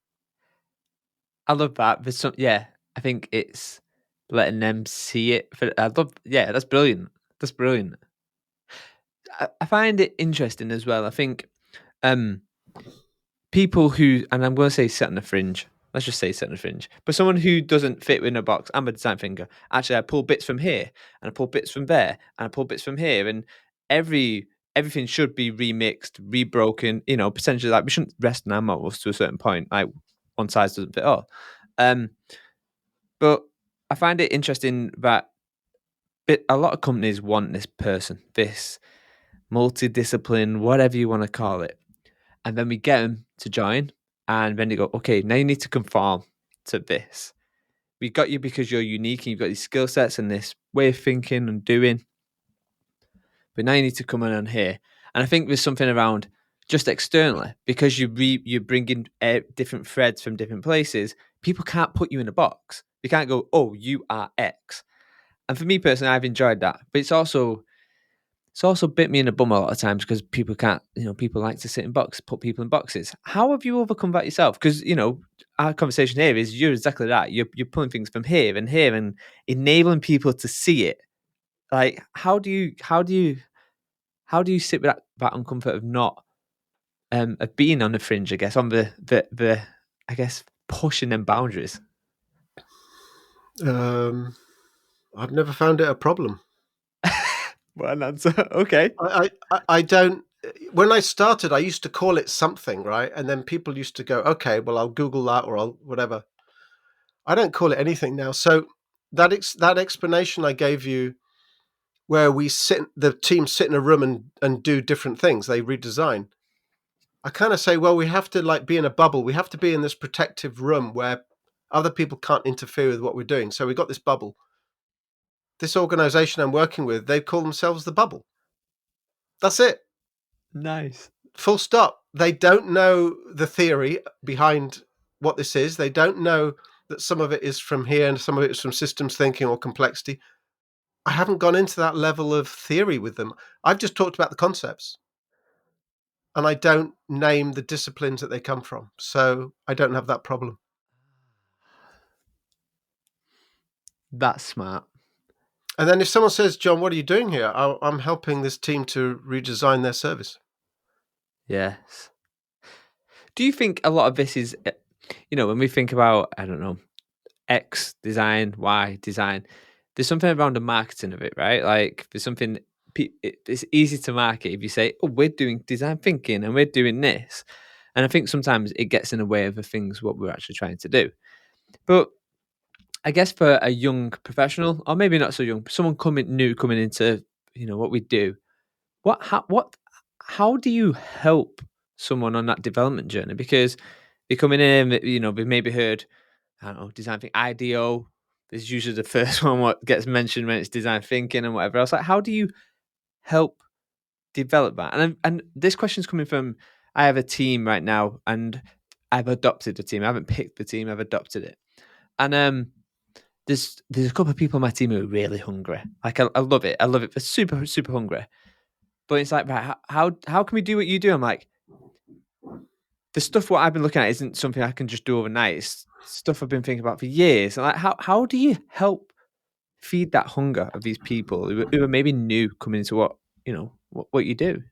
I love that. There's I think it's letting them see it. That's brilliant. That's brilliant. I find it interesting as well. I think people who, and I'm going to say sit on the fringe. Let's just say sit on the fringe. But someone who doesn't fit in a box, I'm a design thinker. Actually, I pull bits from here, and I pull bits from there, and I pull bits from here, and everything should be remixed, rebroken. Potentially, like we shouldn't rest on our models to a certain point. Like one size doesn't fit all. But I find it interesting that a lot of companies want this multidiscipline, whatever you want to call it. And then we get them to join, and then they go, okay, now you need to conform to this. We got you because you're unique and you've got these skill sets and this way of thinking and doing. But now you need to come in on here. And I think there's something around just externally, because you bring in different threads from different places. People can't put you in a box. You can't go, oh, you are X. And for me personally, I've enjoyed that. But it's also bit me in the bum a lot of times, because people can't, people like to sit in boxes, put people in boxes. How have you overcome that yourself? Because, our conversation here is you're exactly that. You're pulling things from here and enabling people to see it. Like, how do you sit with that uncomfort of not, of being on the fringe, I guess, on the I guess, pushing them boundaries? I've never found it a problem. What an answer. Okay. I don't. When I started, I used to call it something, right? And then people used to go, okay, well, I'll Google that, or I'll whatever. I don't call it anything now. So that explanation I gave you, where the team sit in a room and do different things, they redesign. I kind of say, well, we have to be in a bubble. We have to be in this protective room where other people can't interfere with what we're doing. So we got this bubble. This organization I'm working with, they call themselves the bubble. That's it. Nice. Full stop. They don't know the theory behind what this is. They don't know that some of it is from here and some of it is from systems thinking or complexity. I haven't gone into that level of theory with them. I've just talked about the concepts. And I don't name the disciplines that they come from. So I don't have that problem. That's smart. And then if someone says, John, what are you doing here? I'm helping this team to redesign their service. Yes. Do you think a lot of this is, when we think about, I don't know, X design, Y design, there's something around the marketing of it, right? Like there's something, it's easy to market if you say, oh, we're doing design thinking and we're doing this. And I think sometimes it gets in the way of the things what we're actually trying to do. But I guess for a young professional, or maybe not so young, someone coming into, what we do, how do you help someone on that development journey? Because they're coming in, they've maybe heard, I don't know, design thinking, IDO is usually the first one what gets mentioned when it's design thinking and whatever else. Like, how do you help develop that? And this question's coming from, I have a team right now, and I've adopted a team. I haven't picked the team, I've adopted it. And there's a couple of people on my team who are really hungry. Like I love it. I love it. They're super, super hungry. But it's like, right, how can we do what you do? I'm like, the stuff what I've been looking at isn't something I can just do overnight. It's stuff I've been thinking about for years. And like, how do you help feed that hunger of these people who are maybe new coming into what you do?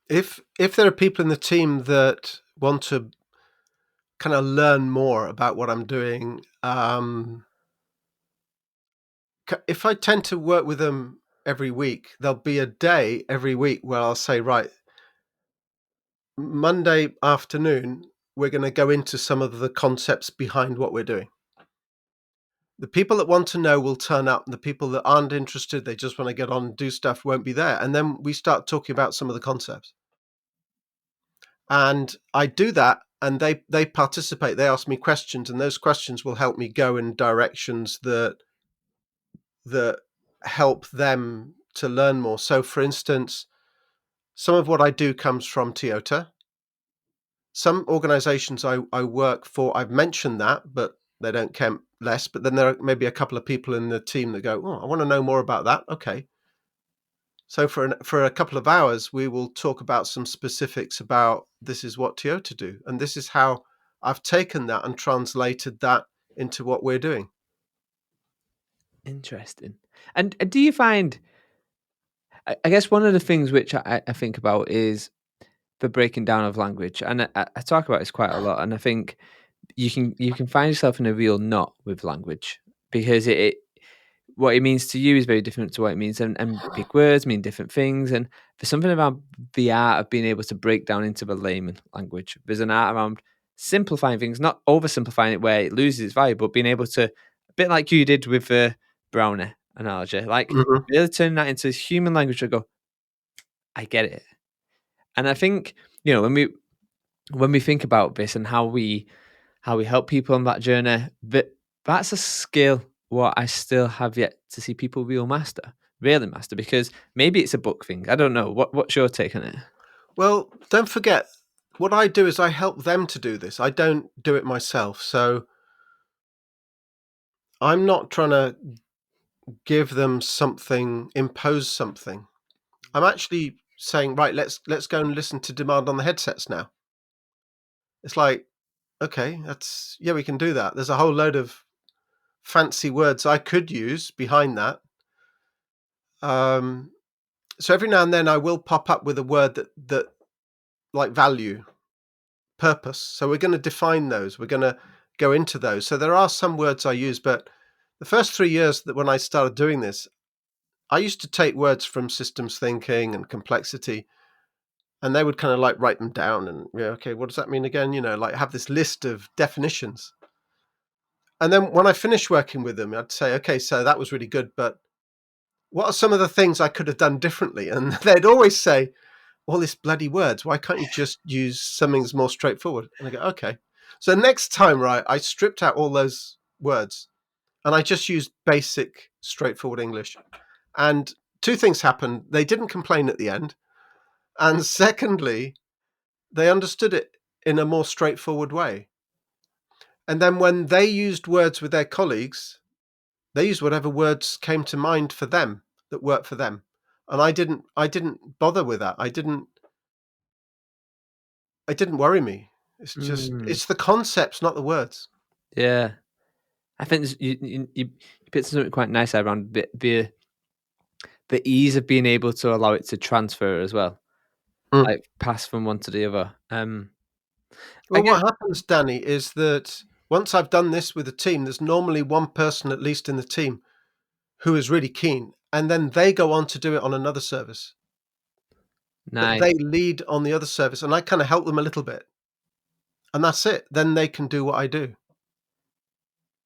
If there are people in the team that want to kind of learn more about what I'm doing, if I tend to work with them every week, there'll be a day every week where I'll say, right, Monday afternoon, we're going to go into some of the concepts behind what we're doing. The people that want to know will turn up, and the people that aren't interested, they just want to get on and do stuff, won't be there. And then we start talking about some of the concepts. And I do that, and they participate. They ask me questions, and those questions will help me go in directions that help them to learn more. So, for instance, some of what I do comes from Toyota. Some organizations I work for, I've mentioned that, but they don't count less. But then there are maybe a couple of people in the team that go, oh, I want to know more about that. Okay. So for a couple of hours, we will talk about some specifics about this is what Toyota do. And this is how I've taken that and translated that into what we're doing. Interesting. And do you find, I guess one of the things which I think about is the breaking down of language. And I talk about this quite a lot. And I think you can find yourself in a real knot with language because it what it means to you is very different to what it means, and big words mean different things. And there's something around the art of being able to break down into the layman language. There's an art around simplifying things, not oversimplifying it where it loses its value, but being able to, a bit like you did with the brownie analogy, like really turn that into human language and go, I get it. And I think, when we think about this and how we help people on that journey, that's a skill what I still have yet to see people really master, because maybe it's a book thing. I don't know. What's your take on it? Well, don't forget, what I do is I help them to do this. I don't do it myself. So I'm not trying to give them something, impose something. I'm actually saying, right, let's go and listen to demand on the headsets now. It's like, okay, we can do that. There's a whole load of fancy words I could use behind that. So every now and then I will pop up with a word that like value, purpose. So we're going to define those. We're going to go into those. So there are some words I use, but the first 3 years that when I started doing this, I used to take words from systems thinking and complexity, and they would kind of like write them down and, okay, what does that mean again? Like have this list of definitions. And then when I finished working with them, I'd say, okay, so that was really good, but what are some of the things I could have done differently? And they'd always say, all these bloody words, why can't you just use something that's more straightforward? And I go, okay. So next time, right, I stripped out all those words and I just used basic, straightforward English. And two things happened. They didn't complain at the end. And secondly, they understood it in a more straightforward way. And then when they used words with their colleagues, they used whatever words came to mind for them that worked for them. And I didn't bother with that. It didn't worry me. It's just, it's the concepts, not the words. Yeah. I think you picked something quite nice around the ease of being able to allow it to transfer as well, like pass from one to the other. Well, what happens, Danny, is that once I've done this with a team, there's normally one person at least in the team who is really keen, and then they go on to do it on another service. But Nice. they lead on the other service, and I kind of help them a little bit, and that's it. Then they can do what I do.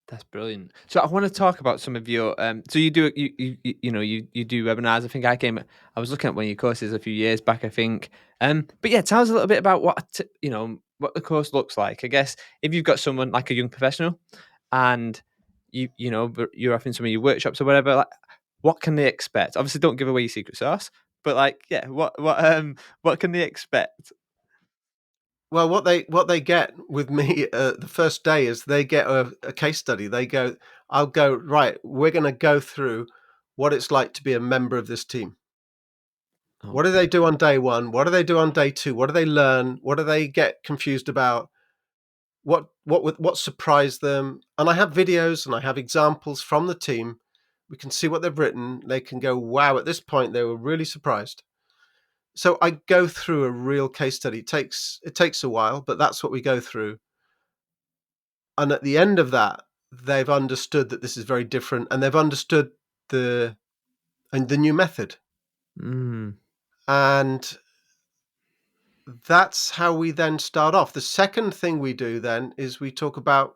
That's brilliant. So I want to talk about some of your. So you do you do webinars. I think I was looking at one of your courses a few years back. I think. But yeah, tell us a little bit about what what the course looks like. I guess if you've got someone like a young professional, and you're offering some of your workshops or whatever, like, what can they expect? Obviously, don't give away your secret sauce. But like, yeah, what can they expect? Well, what they get with me the first day is they get a case study. I'll go, right, we're going to go through what it's like to be a member of this team. What do they do on day one? What do they do on day two? What do they learn? What do they get confused about? What surprised them? And I have videos and I have examples from the team. We can see what they've written. They can go, wow, at this point they were really surprised. So I go through a real case study. It takes a while, but that's what we go through. And at the end of that, they've understood that this is very different, and they've understood the new method. And that's how we then start off. The second thing we do then is we talk about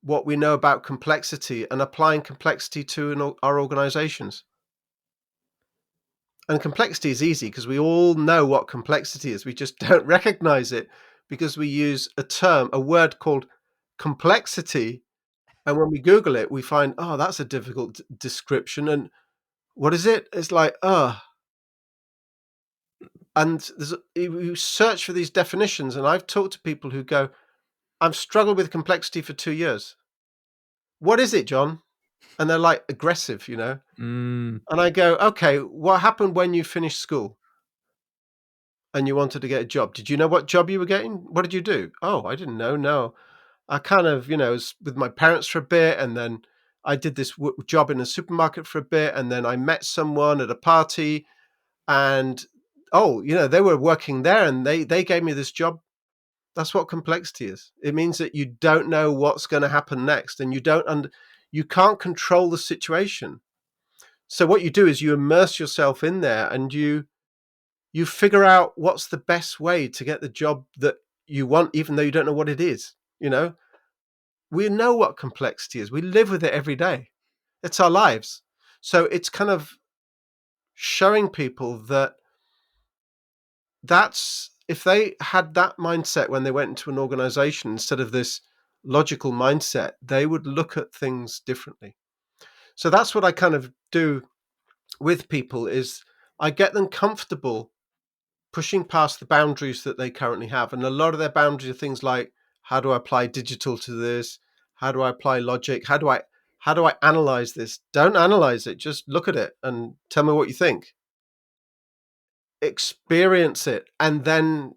what we know about complexity and applying complexity to our organizations. And complexity is easy because we all know what complexity is. We just don't recognize it because we use a word called complexity. And when we Google it, we find, oh, that's a difficult description. And what is it? It's like, and you search for these definitions. And I've talked to people who go, I've struggled with complexity for 2 years. What is it, John? And they're like aggressive, And I go, okay, what happened when you finished school and you wanted to get a job? Did you know what job you were getting? What did you do? Oh, I didn't know. No, I kind of, was with my parents for a bit. And then I did this job in a supermarket for a bit. And then I met someone at a party and, they were working there and they gave me this job. That's what complexity is. It means that you don't know what's going to happen next and you can't control the situation. So what you do is you immerse yourself in there and you figure out what's the best way to get the job that you want, even though you don't know what it is. We know what complexity is. We live with it every day. It's our lives. So it's kind of showing people that's if they had that mindset when they went into an organization instead of this logical mindset, they would look at things differently. So that's what I kind of do with people is I get them comfortable pushing past the boundaries that they currently have. And a lot of their boundaries are things like, how do I apply digital to this? How do I apply logic? How do I analyze this? Don't analyze it. Just look at it and tell me what you think. Experience it and then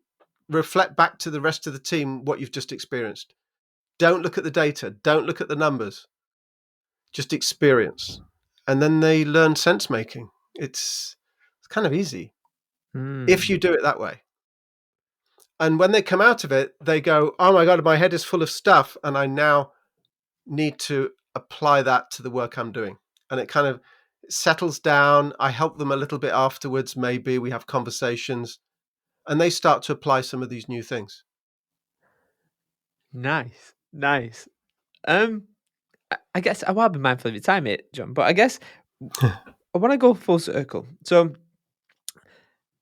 reflect back to the rest of the team what you've just experienced. Don't look at the data. Don't look at the numbers. Just experience. And then they learn sense making. It's kind of easy if you do it that way. And when they come out of it, they go, oh my God, my head is full of stuff. And I now need to apply that to the work I'm doing. And it kind of settles down. I help them a little bit afterwards. Maybe we have conversations and they start to apply some of these new things. Nice. I guess I will be mindful of your time, mate, John. But I guess I want to go full circle. So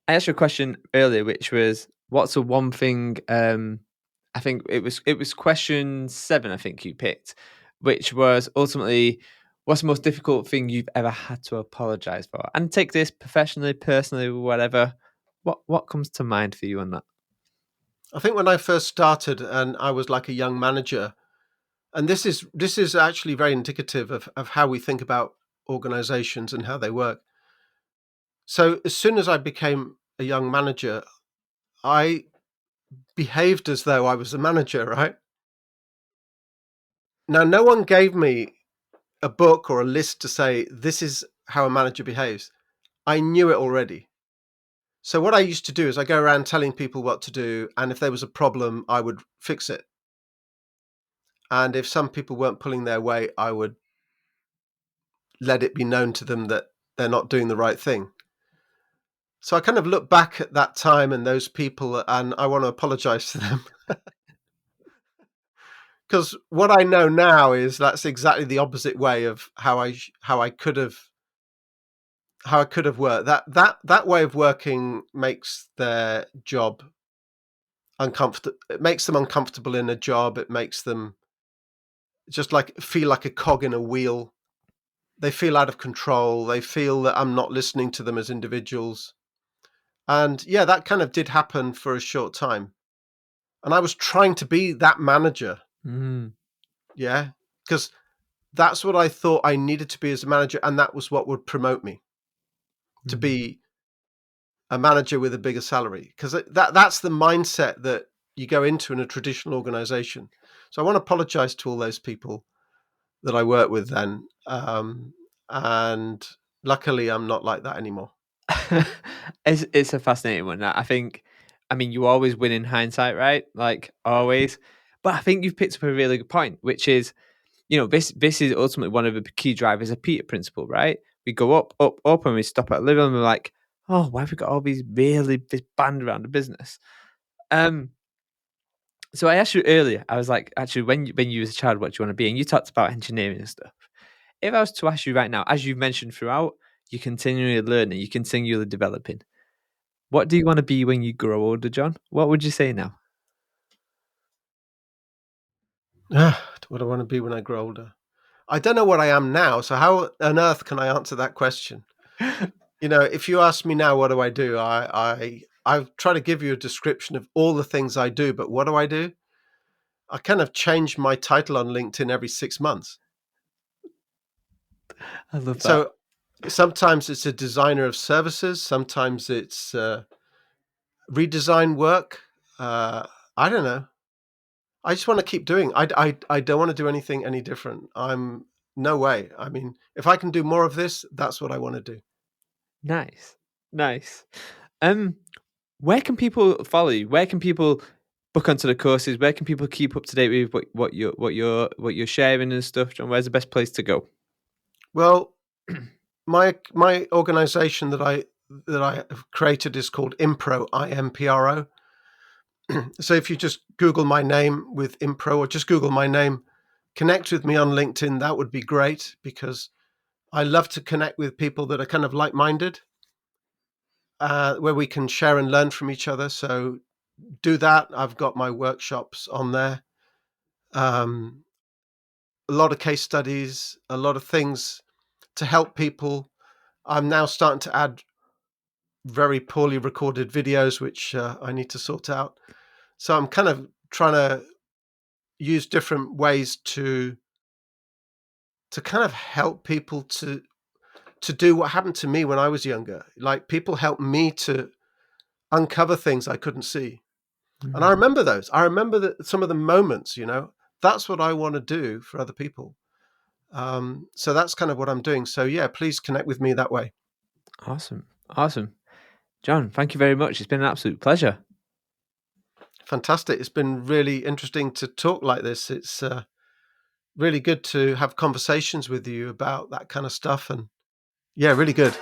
I asked you a question earlier, which was, "What's the one thing?" I think it was question 7. I think you picked, which was ultimately, What's the most difficult thing you've ever had to apologize for? And take this professionally, personally, whatever. What comes to mind for you on that? I think when I first started and I was like a young manager, and this is actually very indicative of how we think about organizations and how they work. So as soon as I became a young manager, I behaved as though I was a manager, right? Now, no one gave me a book or a list to say, this is how a manager behaves. I knew it already. So what I used to do is I go around telling people what to do. And if there was a problem, I would fix it. And if some people weren't pulling their weight, I would let it be known to them that they're not doing the right thing. So I kind of look back at that time and those people, and I want to apologize to them. Because what I know now is that's exactly the opposite way of how I could have worked. That way of working makes their job uncomfortable. It makes them uncomfortable in a job. It makes them just like feel like a cog in a wheel. They feel out of control. They feel that I'm not listening to them as individuals. And yeah, that kind of did happen for a short time. And I was trying to be that manager. Yeah. Because that's what I thought I needed to be as a manager. And that was what would promote me to be a manager with a bigger salary. Because that's the mindset that you go into in a traditional organization. So I want to apologize to all those people that I work with then. And luckily, I'm not like that anymore. It's a fascinating one. I mean, you always win in hindsight, right? Like always. But I think you've picked up a really good point, which is, this is ultimately one of the key drivers of Peter principle, right? We go up, up, up, and we stop at a level, and we're like, oh, why have we got all this band around the business? So I asked you earlier, I was like, actually, when you was a child, what do you want to be? And you talked about engineering and stuff. If I was to ask you right now, as you've mentioned throughout, you're continually learning, you're continually developing. What do you want to be when you grow older, John? What would you say now? What do I want to be when I grow older? I don't know what I am now. So how on earth can I answer that question? If you ask me now, what do I do? I try to give you a description of all the things I do, but what do? I kind of change my title on LinkedIn every 6 months. I love that. So sometimes it's a designer of services. Sometimes it's redesign work. I don't know. I just want to keep doing. I don't want to do anything any different. No way. I mean, if I can do more of this, that's what I want to do. Nice. Where can people follow you? Where can people book onto the courses? Where can people keep up to date with what you're sharing and stuff, John? Where's the best place to go? Well, my organization that I have created is called Impro, IMPRO. So if you just Google my name with Impro, or just Google my name, connect with me on LinkedIn, that would be great, because I love to connect with people that are kind of like-minded, where we can share and learn from each other. So do that. I've got my workshops on there. A lot of case studies, a lot of things to help people. I'm now starting to add very poorly recorded videos, which I need to sort out. So I'm kind of trying to use different ways to kind of help people to do what happened to me when I was younger. Like, people helped me to uncover things I couldn't see. And I remember those. I remember some of the moments, that's what I want to do for other people. So that's kind of what I'm doing. So yeah, please connect with me that way. Awesome. John, thank you very much. It's been an absolute pleasure. Fantastic. It's been really interesting to talk like this. It's really good to have conversations with you about that kind of stuff. And yeah, really good.